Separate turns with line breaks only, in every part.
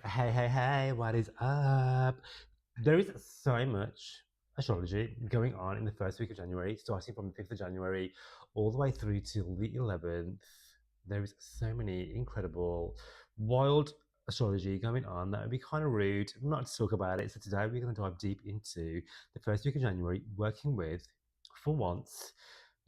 Hey, what is up? There is so much astrology going on in the first week of January, starting from the 5th of January all the way through till the 11th. There is so many incredible, wild astrology going on that would be kind of rude not to talk about it. So today we're going to dive deep into the first week of January, working with, for once,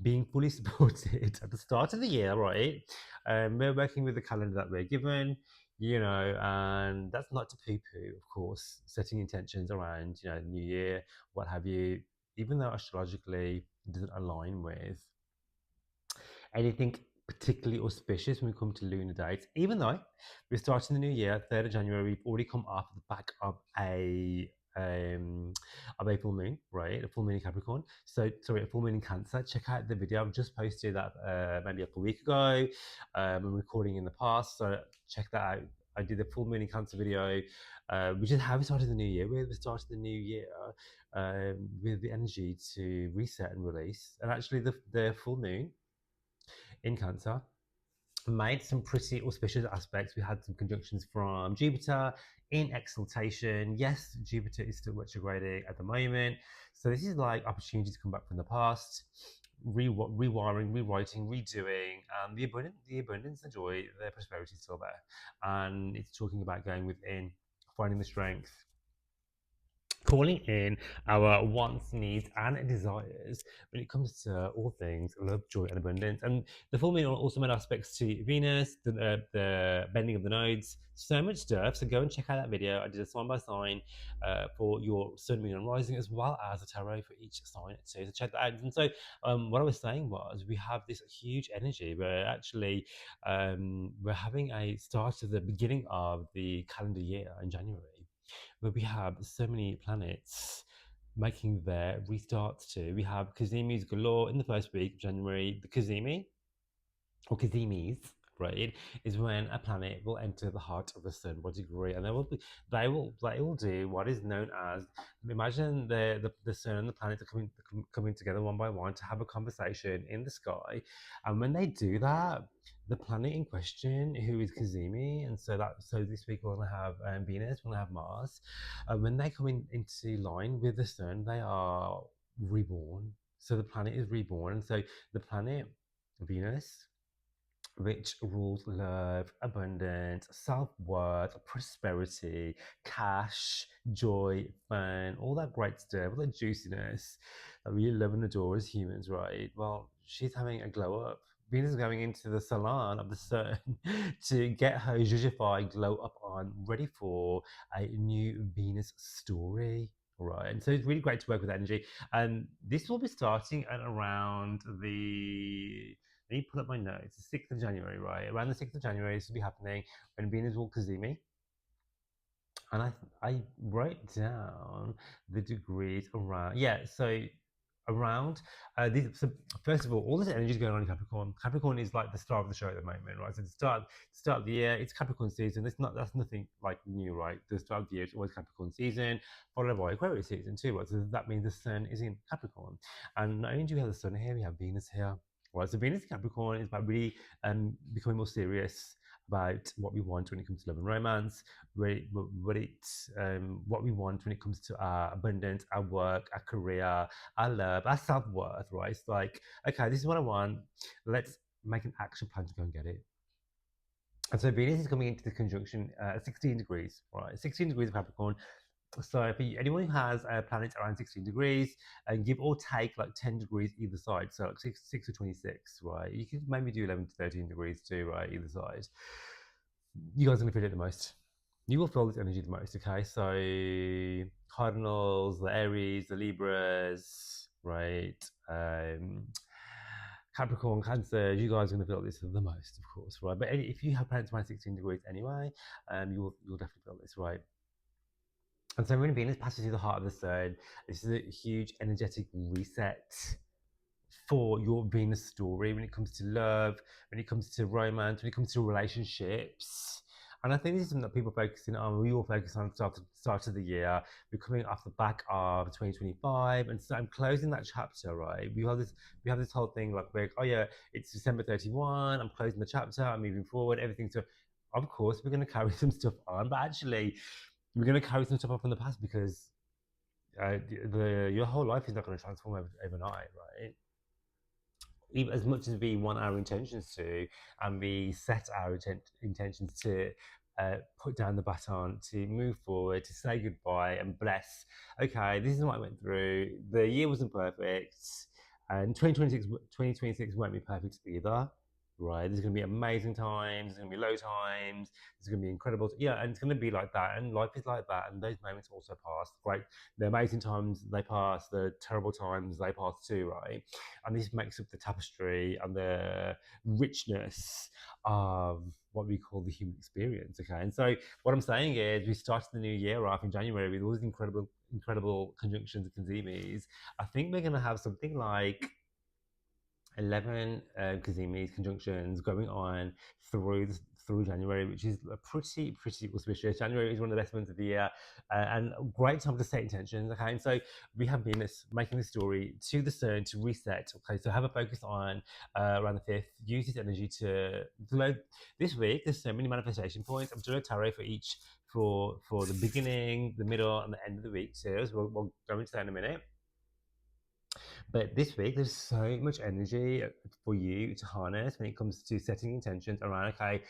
being fully supported at the start of the year, right? We're working with the calendar that we're given, and that's not to poo-poo, of course, setting intentions around, New Year, what have you, even though astrologically it doesn't align with anything particularly auspicious when we come to lunar dates, even though we're starting the new year, 3rd of January, we've already come off the back of a full moon, right? A full moon in Capricorn. So, sorry, a full moon in Cancer. Check out the video. I've just posted that maybe like a week ago. I'm recording in the past, so check that out. I did the full moon in Cancer video, which is how we started the new year. We started the new year with the energy to reset and release. And actually, the full moon in Cancer made some pretty auspicious aspects. We had some conjunctions from Jupiter in exaltation. Yes, Jupiter is still retrograding at the moment. So this is like opportunity to come back from the past, rewiring, rewriting, redoing. The abundance, the joy, the prosperity is still there. And it's talking about going within, finding the strength, calling in our wants, needs, and desires when it comes to all things love, joy, and abundance. And the full moon also made aspects to Venus, the bending of the nodes, so much stuff. So go and check out that video. I did a sign by sign for your sun, moon, and rising, as well as a tarot for each sign too. So check that out. And so what I was saying was we have this huge energy. We're actually we're having a start of the beginning of the calendar year in January, where we have so many planets making their restarts too. We have Cazimi's galore in the first week of January. The Cazimi, or Cazimis, right, is when a planet will enter the heart of the sun by degree, and they will do what is known as, imagine the sun and the planet are coming together one by one to have a conversation in the sky, and when they do that, the planet in question, who is Cazimi, and so this week we're going to have Venus, we're going to have Mars, when they come into line with the sun, they are reborn. So the planet is reborn, and so the planet Venus, which rules love, abundance, self worth, prosperity, cash, joy, fun, all that great stuff, all that juiciness that we love and adore as humans, right? Well, she's having a glow up. Venus is going into the salon of the sun to get her zhuzhify glow up on, ready for a new Venus story. Right, and so it's really great to work with energy. And this will be starting at around the, let me pull up my notes. The 6th of January, right? Around the 6th of January, this will be happening when Venus will Cazimi. And I wrote down the degrees around. Yeah, so around these. So first of all this energy is going on in Capricorn. Capricorn is like the star of the show at the moment, right? So the start of the year, it's Capricorn season. That's nothing like new, right? The start of the year is always Capricorn season, followed by Aquarius season too. Right? So that means the sun is in Capricorn, and not only do we have the sun here, we have Venus here. Right, so Venus in Capricorn is about really becoming more serious about what we want when it comes to love and romance, what we want when it comes to our abundance, our work, our career, our love, our self worth. Right? It's like, okay, this is what I want. Let's make an action plan to go and get it. And so Venus is coming into the conjunction 16 degrees, right? 16 degrees of Capricorn. So for anyone who has planets around 16 degrees, and give or take like 10 degrees either side, so like 6 to 26, right? You could maybe do 11 to 13 degrees too, right? Either side. You guys are going to feel it the most. You will feel this energy the most, okay? So Cardinals, the Aries, the Libras, right? Capricorn, Cancer, you guys are going to feel this the most, of course, right? But if you have planets around 16 degrees anyway, you'll definitely feel this, right? And so when Venus passes through the heart of the sun, this is a huge energetic reset for your Venus story when it comes to love, when it comes to romance, when it comes to relationships. And I think this is something that people are focusing on. We all focus on start of the year. We're coming off the back of 2025, and so I'm closing that chapter. Right? We have this whole thing like, oh yeah, it's December 31. I'm closing the chapter. I'm moving forward. Everything's so. of course, we're going to carry some stuff on, but actually, we're going to carry some stuff up from the past because your whole life is not going to transform overnight, right? Even as much as we want our intentions to, and we set our intentions to put down the baton, to move forward, to say goodbye and bless. Okay, this is what I went through. The year wasn't perfect, and 2026 won't be perfect either. Right, there's going to be amazing times, there's going to be low times, there's going to be incredible, yeah, and it's going to be like that, and life is like that, and those moments also pass. Great, the amazing times they pass, the terrible times they pass too, right? And this makes up the tapestry and the richness of what we call the human experience. Okay, and so what I'm saying is, we started the new year off in January with all these incredible conjunctions and Cazimis. I think we're going to have something like 11 Cazimi's conjunctions going on through through January, which is pretty auspicious. January is one of the best months of the year, and a great time to set intentions. Okay, and so we have Venus making the story to the Sun to reset. Okay, so have a focus on around the 5th. Use this energy to load this week. There's so many manifestation points. I'm doing a tarot for each for the beginning, the middle, and the end of the week too. So we'll go into that in a minute. But this week, there's so much energy for you to harness when it comes to setting intentions around, okay,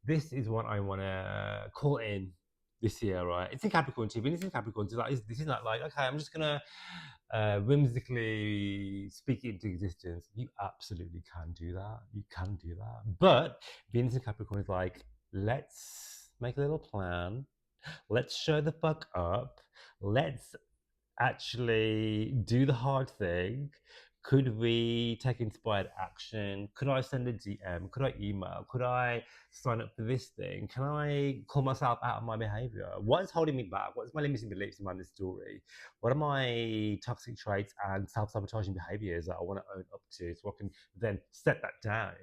this is what I want to call in this year, right? It's in Capricorn too. Venus in Capricorn. So this is not like, okay, I'm just going to whimsically speak it into existence. You absolutely can do that. You can do that. But Venus in Capricorn is like, let's make a little plan. Let's show the fuck up. Let's actually do the hard thing. Could we take inspired action? Could I send a DM? Could I email? Could I sign up for this thing? Can I call myself out of my behavior? What is holding me back? What is my limiting beliefs around this story? What are my toxic traits and self-sabotaging behaviors that I want to own up to, so I can then set that down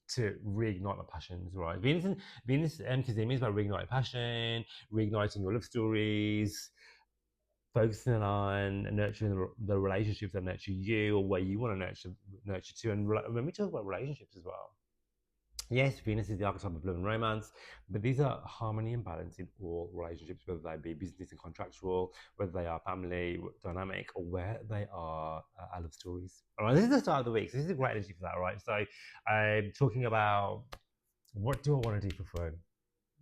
to reignite my passions, right? Venus and Cazimi is about reigniting passion, reigniting your love stories, focusing on nurturing the relationships that nurture you, or where you want to nurture to. And when we talk about relationships as well, yes, Venus is the archetype of love and romance, but these are harmony and balance in all relationships, whether they be business and contractual, whether they are family dynamic, or where they are our love stories. All right, this is the start of the week, so this is a great energy for that, right? So I'm talking about, what do I want to do for fun?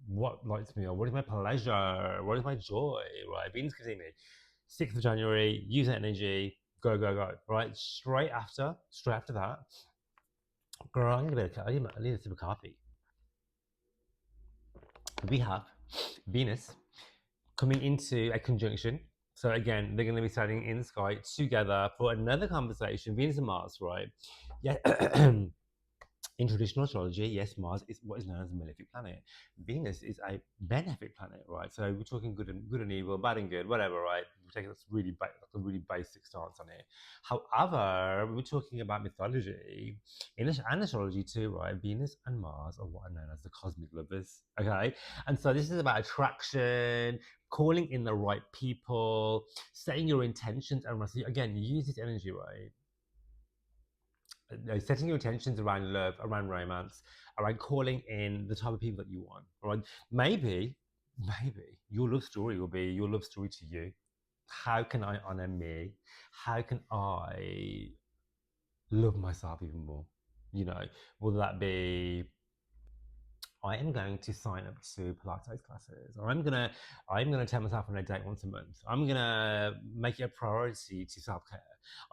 What lights me up? What is my pleasure? What is my joy? Right, Venus Cazimi, 6th of January, use that energy, go, go, go. Right, straight after that, girl, I need a sip of coffee. We have Venus coming into a conjunction. So again, they're going to be standing in the sky together for another conversation. Venus and Mars, right? Yeah. In traditional astrology, yes, Mars is what is known as a malefic planet. Venus is a benefic planet, right? So we're talking good and evil, bad and good, whatever, right? We're taking this like a really basic stance on it. However, we're talking about mythology and astrology too, right? Venus and Mars are what are known as the cosmic lovers, okay? And so this is about attraction, calling in the right people, setting your intentions, and again, use this energy, right? Setting your intentions around love, around romance, around calling in the type of people that you want. All right, maybe your love story will be your love story to you. How can I honor me? How can I love myself even more? You know, will that be, I am going to sign up to Pilates classes, or I'm gonna take myself on a date once a month. I'm gonna make it a priority to self care.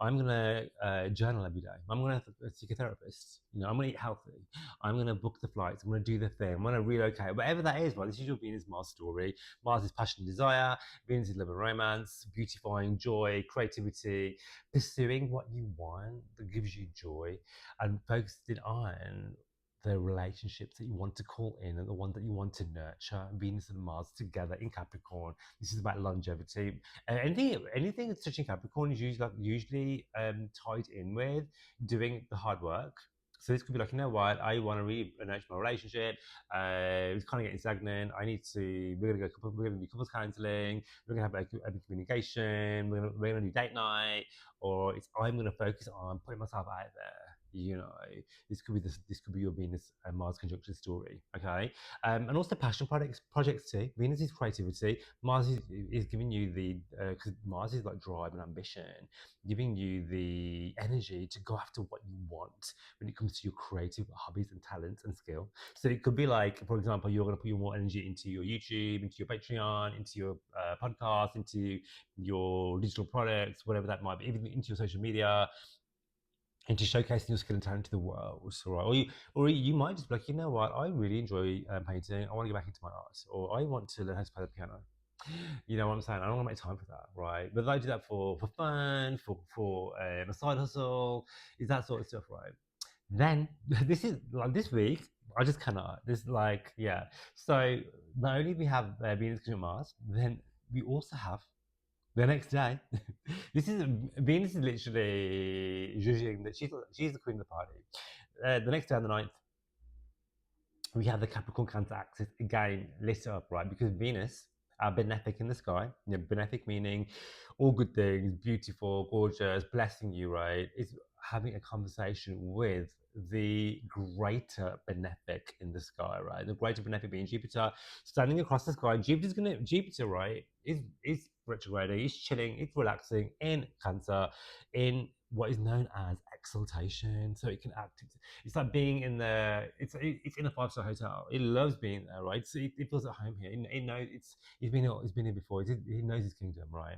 I'm gonna journal every day. I'm gonna seek a therapist. You know, I'm gonna eat healthy. I'm gonna book the flights. I'm gonna do the thing. I'm gonna relocate. Whatever that is, right? This is your Venus Mars story. Mars is passion and desire. Venus is love and romance, beautifying, joy, creativity, pursuing what you want that gives you joy, and focusing on the relationships that you want to call in and the ones that you want to nurture. Venus and Mars together in Capricorn. This is about longevity. Anything that's touching Capricorn is usually tied in with doing the hard work. So this could be like, you know what, I want to really nurture my relationship. It's kind of getting stagnant. We're gonna do couples counseling. We're gonna have open communication. We're gonna do date night, or I'm gonna focus on putting myself out there. You know, this could be your Venus and Mars conjunction story. Okay, and also passion projects too. Venus is creativity. Mars is giving you the because Mars is like drive and ambition, giving you the energy to go after what you want when it comes to your creative hobbies and talents and skill. So it could be like, for example, you're going to put your more energy into your YouTube, into your Patreon, into your podcast, into your digital products, whatever that might be, even into your social media, into showcasing your skill and talent to the world, right? Or you might just be like, you know what, I really enjoy painting. I want to get back into my art, or I want to learn how to play the piano. You know what I'm saying? I don't want to make time for that, right? But I do that for fun, for a side hustle, is that sort of stuff, right? Then this is like this week, I just cannot. This like yeah. So not only we have Venus conjunct Mars, then we also have the next day. This is Venus is literally judging that she's the queen of the party. The next day on the 9th, we have the Capricorn Cancer axis again lit up, right? Because Venus, our benefic in the sky, you know, benefic meaning all good things, beautiful, gorgeous, blessing you, right? Is having a conversation with the greater benefic in the sky, right? The greater benefic being Jupiter, standing across the sky. Jupiter, right, is retrograding, it's chilling, it's relaxing in Cancer, in what is known as exaltation. So it can act. It's like being in the. It's in a 5-star hotel. It loves being there, right? So it feels at home here. It knows it's been here before. It knows his kingdom, right?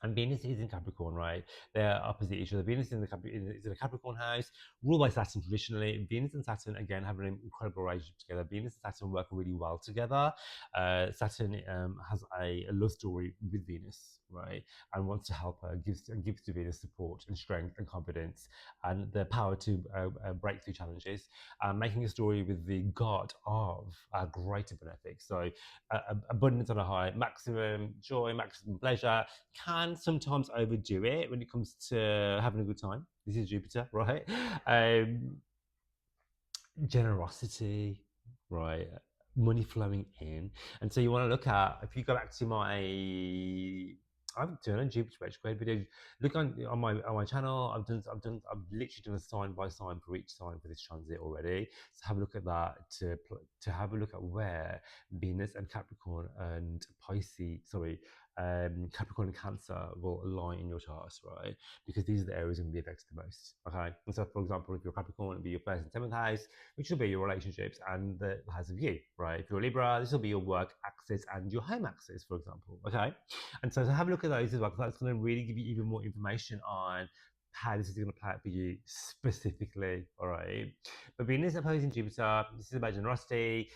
And Venus is in Capricorn, right? They're opposite each other. Venus is in the Capricorn house, ruled by Saturn traditionally. Venus and Saturn, again, have an incredible relationship together. Venus and Saturn work really well together. Saturn has a love story with Venus, right? And wants to help her, gives to Venus support and strength and confidence and the power to break through challenges. Making a story with the god of greater benefic. So abundance on a high, maximum joy, maximum pleasure, can sometimes overdo it when it comes to having a good time. This is Jupiter, right? Um, Generosity, right? Money flowing in, and so you want to look at if you go back to my I've done a Jupiter retrograde video. Look on my channel. I've literally done a sign by sign for each sign for this transit already. So have a look at that to have a look at where Venus and Capricorn and Pisces, sorry, Capricorn and Cancer will align in your charts, right? Because these are the areas going to be affected the most. Okay, and so for example, if you're Capricorn, it'll be your first and seventh house, which will be your relationships and the house of you, right? If you're Libra, this will be your work axis and your home axis, for example. Okay, and so to have a look at those as well, because that's going to really give you even more information on how this is going to play out for you specifically. All right, but Venus opposing Jupiter, this is about generosity,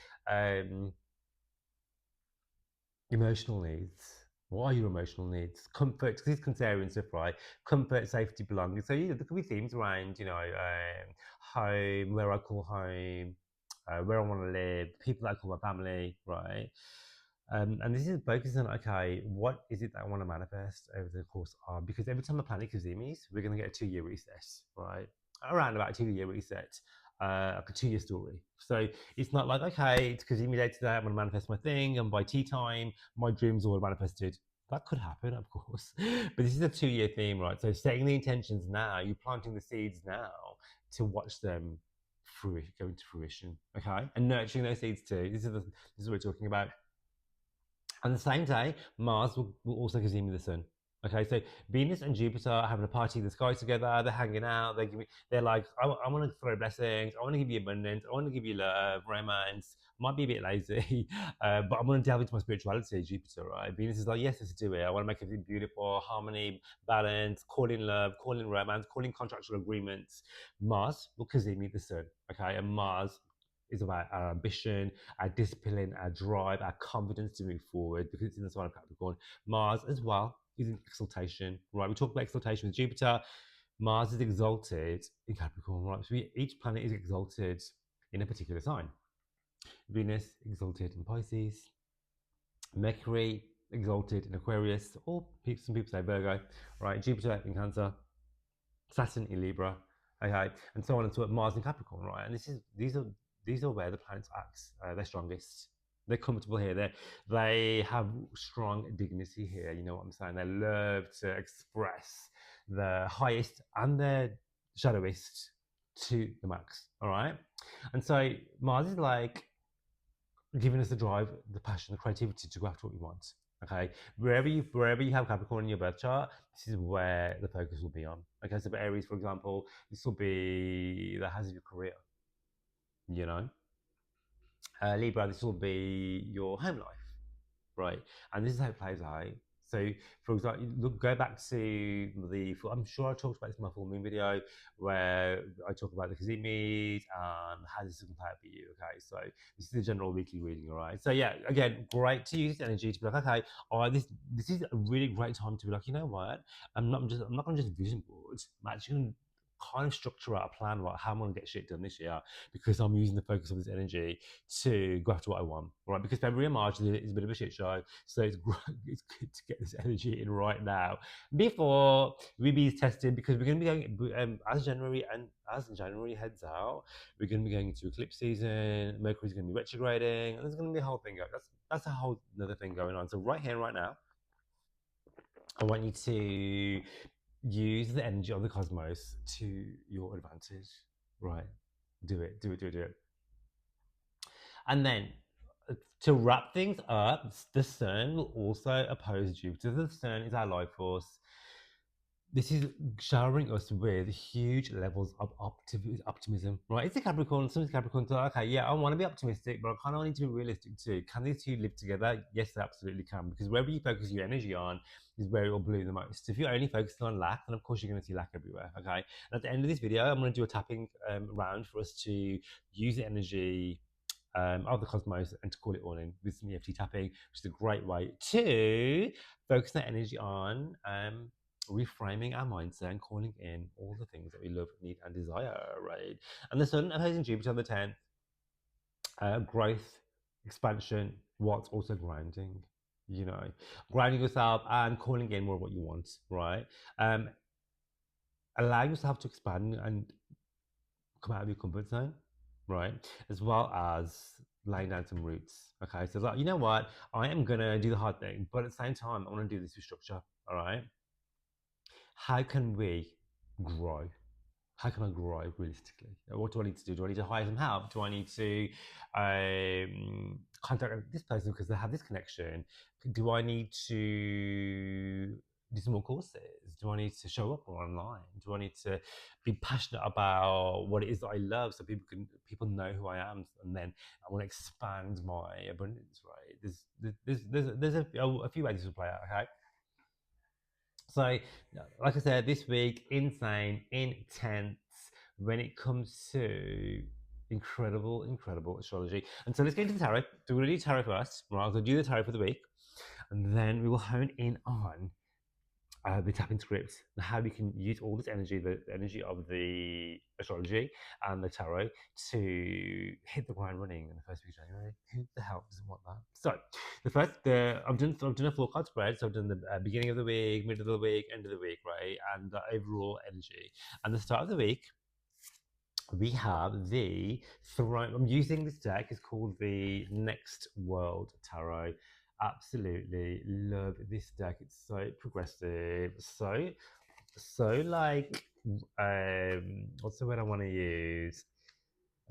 emotional needs. What are your emotional needs? Comfort, because it's Cancerian stuff, right? Comfort, safety, belonging. So, there could be themes around, home, where I call home, where I want to live, people that I call my family, right? And this is focusing on, okay, what is it that I want to manifest over the course of, because every time a planet Cazimis, we're going to get a 2-year reset, right? Around about a 2-year reset, like a 2-year story. So it's not like, okay, it's Cazimi day today, I'm going to manifest my thing, and by tea time, my dreams are all manifested. That could happen, of course. But this is a 2-year theme, right? So setting the intentions now, you're planting the seeds now to watch them go into fruition, okay? And nurturing those seeds too. This is what we're talking about. On the same day, Mars will also Cazimi the Sun. Okay, so Venus and Jupiter are having a party in the sky together. They're hanging out. They're like, I want to throw blessings. I want to give you abundance. I want to give you love, romance. Might be a bit lazy, but I'm going to delve into my spirituality. Jupiter, right? Venus is like, yes, let's do it. I want to make everything beautiful, harmony, balance, call in love, call in romance, call in contractual agreements. Mars will Cazimi the Sun. Okay, and Mars is about our ambition, our discipline, our drive, our confidence to move forward because it's in the sign of Capricorn. Mars as well is in exaltation, right? We talk about exaltation with Jupiter. Mars is exalted in Capricorn, right? So each planet is exalted in a particular sign. Venus exalted in Pisces, Mercury exalted in Aquarius, or some people say Virgo, right? Jupiter in Cancer, Saturn in Libra, okay, and so on and so on. Mars in Capricorn, right? And these are where the planets act their strongest. They're comfortable here. They have strong dignity here. You know what I'm saying? They love to express the highest and their shadowist to the max. All right. And so Mars is like giving us the drive, the passion, the creativity to go after what we want. Okay, wherever you have Capricorn in your birth chart, this is where the focus will be on. Okay, so for Aries, for example, this will be the hazard of your career. You know, Libra, this will be your home life, right? And this is how it plays out. So, for example, look, go back to the. I'm sure I talked about this in my full moon video where I talk about the Cazimi and how this can play out for you. Okay, so this is the general weekly reading, all right? So yeah, again, great to use energy to be like, okay, all right, this is a really great time to be like, you know what? I'm not going to just vision board. I'm actually going to kind of structure out a plan about how I'm going to get shit done this year because I'm using the focus of this energy to go after what I want, right? Because February and March is a bit of a shit show, so it's it's good to get this energy in right now before we be tested. Because we're going to be going as January heads out, we're going to be going into eclipse season. Mercury's going to be retrograding, and there's going to be a whole thing going. That's a whole another thing going on. So right here, right now, I want you to use the energy of the cosmos to your advantage, right? Do it, do it, do it, do it. And then to wrap things up, the sun will also oppose Jupiter. The sun is our life force. This is showering us with huge levels of optimism, right? It's a Capricorn, some Capricorn. So, okay, yeah, I want to be optimistic, but I kind of need to be realistic too. Can these two live together? Yes, they absolutely can, because wherever you focus your energy on is where it will bloom the most. If you're only focusing on lack, then of course you're going to see lack everywhere, okay? And at the end of this video, I'm going to do a tapping round for us to use the energy of the cosmos and to call it all in with some EFT tapping, which is a great way to focus that energy on reframing our mindset and calling in all the things that we love, need, and desire, right? And the sun opposing Jupiter on the 10th, growth, expansion, what's also grounding, you know, grounding yourself and calling in more of what you want, right? Allowing yourself to expand and come out of your comfort zone, right? As well as laying down some roots. Okay, so like, you know what? I am gonna do the hard thing, but at the same time, I want to do this with structure. All right. How can we grow? How can I grow realistically? What do I need to do? Do I need to hire some help? Do I need to contact this person because they have this connection? Do I need to do some more courses? Do I need to show up more online? Do I need to be passionate about what it is that I love so people know who I am, and then I want to expand my abundance, right? There's a few ways to play out, okay? So, like I said, this week, insane, intense when it comes to incredible astrology. And so let's get into the tarot. So we're going to do tarot first. Right, I'll do the tarot for the week. And then we will hone in on the tapping script and how we can use all this energy, the energy of the astrology and the tarot, to hit the ground running in the first week of January. Who the hell doesn't want that? So I've done a 4 card spread. So I've done the beginning of the week, middle of the week, end of the week, right, and the overall energy. And the start of the week, we have the throne. I'm using this deck. It's called the Next World Tarot. Absolutely love this deck. It's so progressive, so like what's the word I want to use?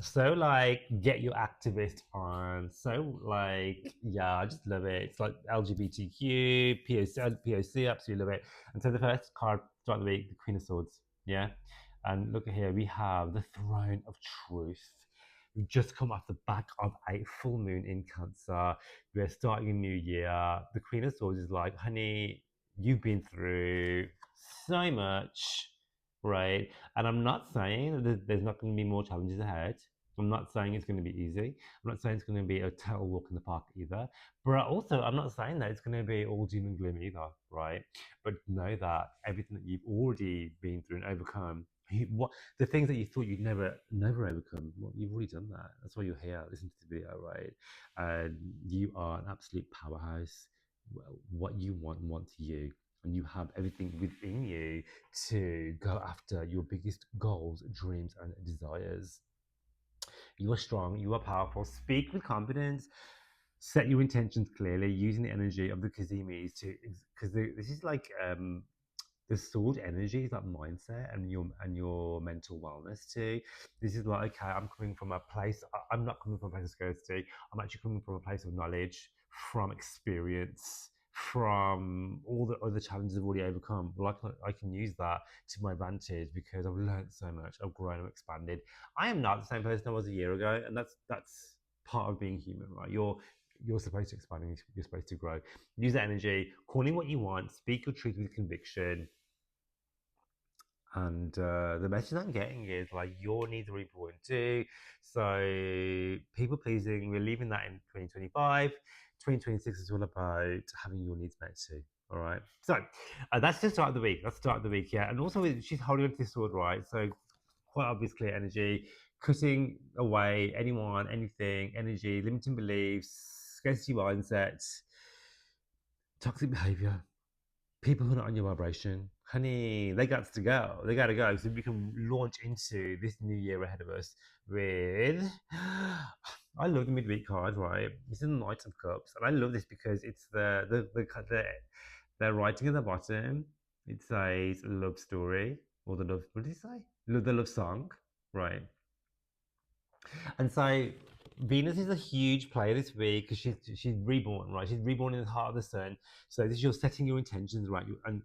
So like get your activist on. So like yeah, I just love it. It's like LGBTQ, POC, absolutely love it. And so the first card throughout the week, the Queen of Swords. Yeah. And look at here, we have the Throne of Truth. We've just come off the back of a full moon in Cancer. We're starting a new year. The Queen of Swords is like, honey, you've been through so much, right? And I'm not saying that there's not going to be more challenges ahead. I'm not saying it's going to be easy. I'm not saying it's going to be a total walk in the park either. But also, I'm not saying that it's going to be all doom and gloom either, right? But know that everything that you've already been through and overcome, the things that you thought you'd never overcome, well, you've already done that. That's why you're here. Listen to the video, right? And you are an absolute powerhouse. What you want you, and you have everything within you to go after your biggest goals, dreams, and desires. You are strong. You are powerful. Speak with confidence. Set your intentions clearly, using the energy of the Cazimis to, because this is like the sword energy is like mindset and your mental wellness too. This is like, okay, I'm coming from a place. I'm not coming from a place of scarcity. I'm actually coming from a place of knowledge, from experience, from all the other challenges I've already overcome. Well, I can use that to my advantage because I've learned so much. I've grown, I've expanded. I am not the same person I was a year ago, and that's part of being human, right? You're supposed to expand and you're supposed to grow. Use that energy, call in what you want, speak your truth with conviction. And the message I'm getting is like your needs are important too. So people pleasing, we're leaving that in 2025. 2026 is all about having your needs met too. All right. So that's the start of the week. That's the start of the week, yeah. And also she's holding on to this sword, right? So quite obvious clear energy, cutting away anyone, anything, energy, limiting beliefs, scarcity mindset, toxic behavior, people who are not on your vibration, honey, they got to go. They got to go. So we can launch into this new year ahead of us with. I love the midweek card, right? It's in the Knight of Cups, and I love this because it's the writing at the bottom. It says love story or the love. What did it say? The love song, right? And so Venus is a huge player this week because she's reborn, right? She's reborn in the heart of the sun. So this is you're setting your intentions, right? And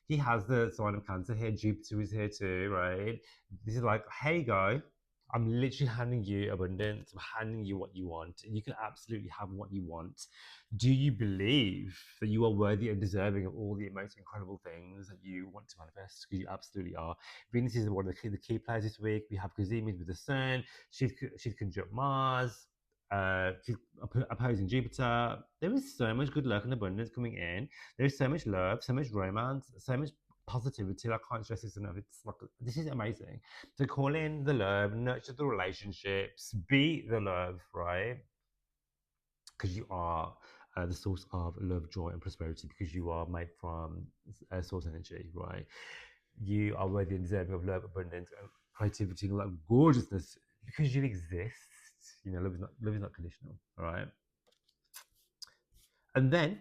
he has the sign of Cancer here. Jupiter is here too, right? This is like, hey, go. I'm literally handing you abundance. I'm handing you what you want. You can absolutely have what you want. Do you believe that you are worthy and deserving of all the most incredible things that you want to manifest? Because you absolutely are. Venus is one of the key players this week. We have Cazimi with the Sun. She's conjunct Mars. She's opposing Jupiter. There is so much good luck and abundance coming in. There's so much love, so much romance, so much positivity. I can't stress this enough. It's like this is amazing. So call in the love, nurture the relationships, be the love, right? Because you are the source of love, joy, and prosperity. Because you are made from source energy, right? You are worthy and deserving of love, abundance, and creativity, and all that gorgeousness. Because you exist. You know, love is not conditional, all right? And then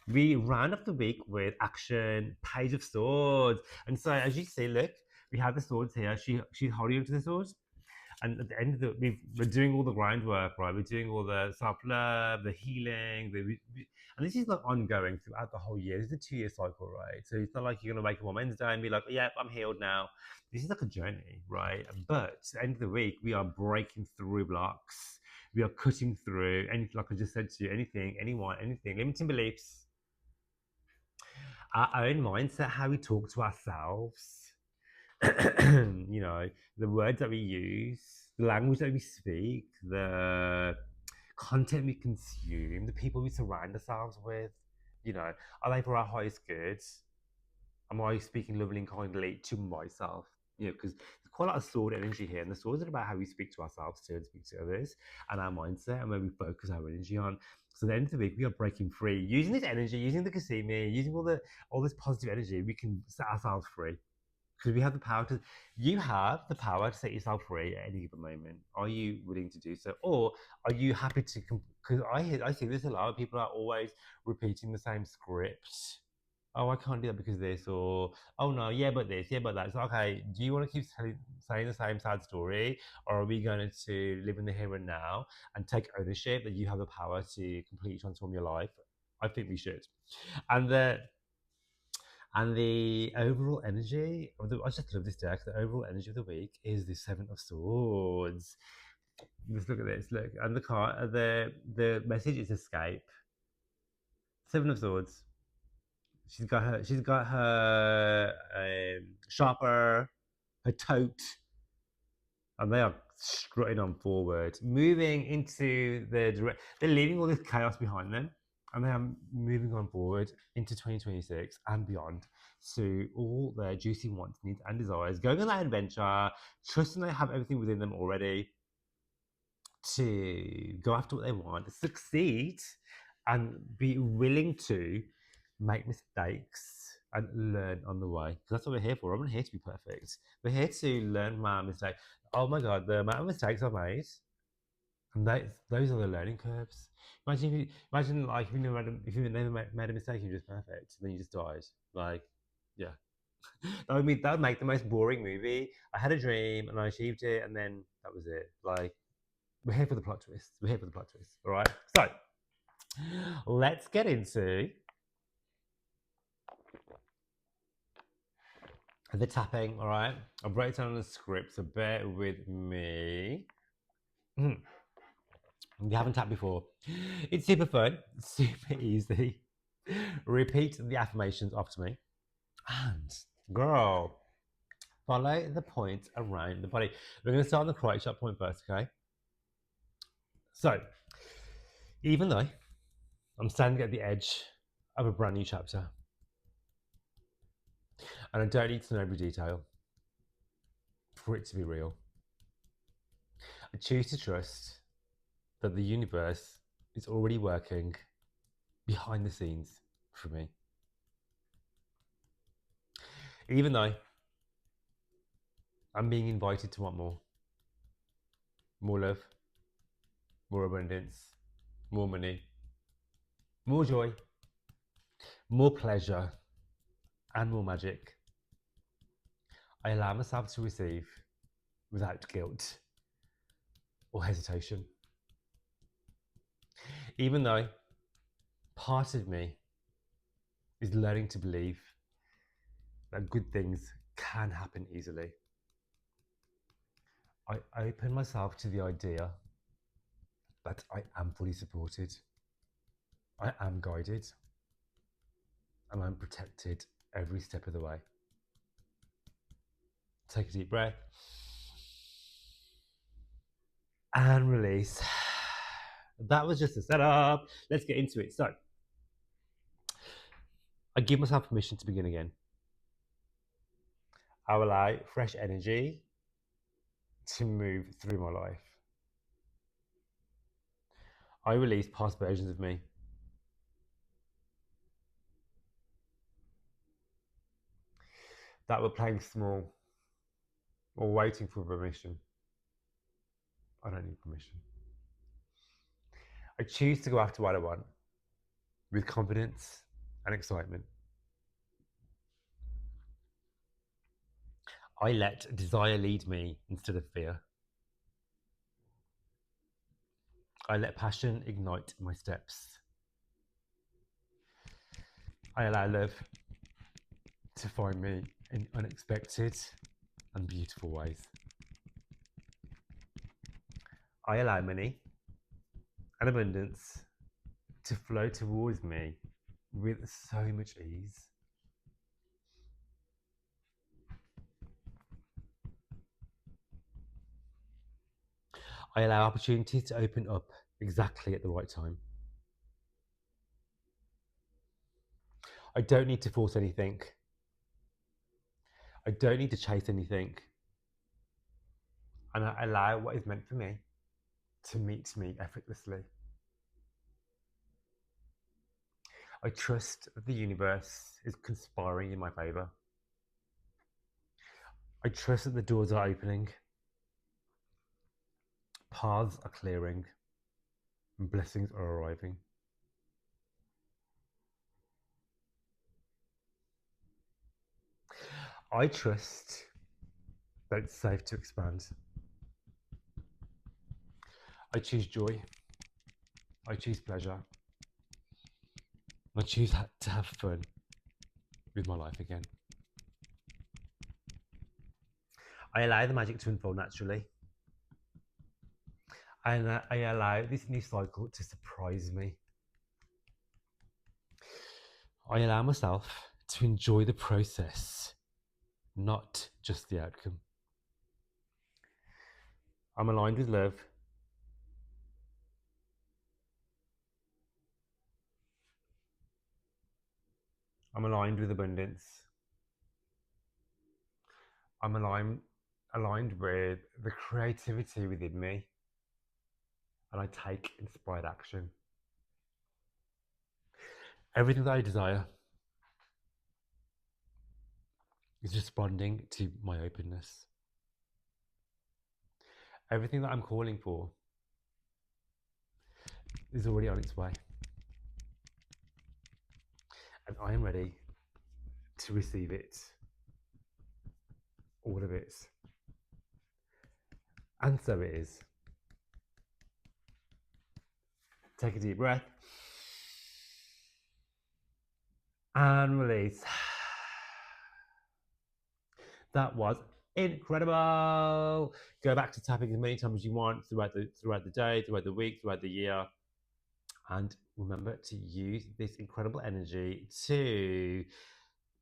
we round off the week with action, Page of Swords. And so, as you see, look, we have the swords here. She's holding onto the swords. And at the end of we're doing all the groundwork, right? We're doing all the self love, the healing, and this is like ongoing throughout the whole year. This is a 2 year cycle, right? So it's not like you're gonna wake up on Wednesday and be like, yeah, I'm healed now. This is like a journey, right? But at the end of the week, we are breaking through blocks. We are cutting through anything, like I just said to you, anything, anyone, anything, limiting beliefs, our own mindset, how we talk to ourselves, you know, the words that we use, the language that we speak, the content we consume, the people we surround ourselves with, you know, are they for our highest good? Am I speaking lovely and kindly to myself? You know, because there's quite a lot of sword energy here, and the swords are about how we speak to ourselves too and speak to others, and our mindset and where we focus our energy on. So at the end of the week, we are breaking free. Using this energy, using the Cazimi, using all this positive energy, we can set ourselves free. Because we have the power to, you have the power to set yourself free at any given moment. Are you willing to do so, or are you happy to? Because I see this a lot. People are always repeating the same script. Oh, I can't do that because this, or oh no, yeah, but this, yeah, but that. So okay, do you want to keep saying the same sad story, or are we going to live in the here and now and take ownership that you have the power to completely transform your life? I think we should. And the overall energy of I just love this deck. The overall energy of the week is the Seven of Swords. Let's look at this. Look, and the card, the message is escape. Seven of Swords. She's got her sharper, her tote, and they are strutting on forward, moving into they're leaving all this chaos behind them, and they are moving on forward into 2026 and beyond to all their juicy wants, needs, and desires, going on that adventure, trusting they have everything within them already to go after what they want, succeed, and be willing to make mistakes and learn on the way. Because that's what we're here for. I'm not here to be perfect. We're here to learn from our mistakes. Oh my god, the amount of mistakes I've made, and those are the learning curves. Imagine like if you never made a mistake, you're just perfect, and then you just died. Like Yeah. That would make the most boring movie. I had a dream and I achieved it, and then that was it. Like, we're here for the plot twist. We're here for the plot twist. All right. So let's get into the tapping. All right. I'll break it down on the script, so bear with me. You haven't tapped before. It's super fun, super easy. Repeat the affirmations after me. And girl, follow the points around the body. We're going to start on the karate chop point first, okay? So, even though I'm standing at the edge of a brand new chapter, and I don't need to know every detail for it to be real, I choose to trust that the universe is already working behind the scenes for me. Even though I'm being invited to want more love, more abundance, more money, more joy, more pleasure, and more magic, I allow myself to receive without guilt or hesitation. Even though part of me is learning to believe that good things can happen easily, I open myself to the idea that I am fully supported, I am guided, and I'm protected every step of the way. Take a deep breath and release. That was just a setup. Let's get into it. So, I give myself permission to begin again. I allow fresh energy to move through my life. I release past versions of me. That were playing small or waiting for permission. I don't need permission. I choose to go after what I want with confidence and excitement. I let desire lead me instead of fear. I let passion ignite my steps. I allow love to find me in unexpected and beautiful ways. I allow money and abundance to flow towards me with so much ease. I allow opportunities to open up exactly at the right time. I don't need to force anything. I don't need to chase anything. And I allow what is meant for me to meet me effortlessly. I trust that the universe is conspiring in my favor. I trust that the doors are opening, paths are clearing, and blessings are arriving. I trust that it's safe to expand. I choose joy. I choose pleasure. I choose to have fun with my life again. I allow the magic to unfold naturally. And I allow this new cycle to surprise me. I allow myself to enjoy the process, not just the outcome. I'm aligned with love. I'm aligned with abundance. I'm aligned with the creativity within me. And I take inspired action. Everything that I desire is responding to my openness. Everything that I'm calling for is already on its way. And I am ready to receive it. All of it. And so it is. Take a deep breath. And release. That was incredible. Go back to tapping as many times as you want throughout the day, throughout the week, throughout the year. And remember to use this incredible energy to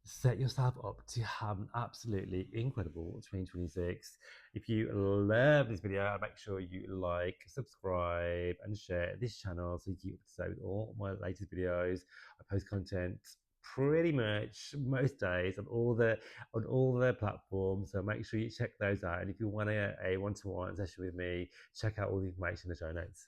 set yourself up to have an absolutely incredible 2026. If you love this video, make sure you like, subscribe, and share this channel so you keep up to date with all my latest videos. I post content pretty much most days on all the platforms, so make sure you check those out. And if you want a one-to-one session with me, check out all the information in the show notes.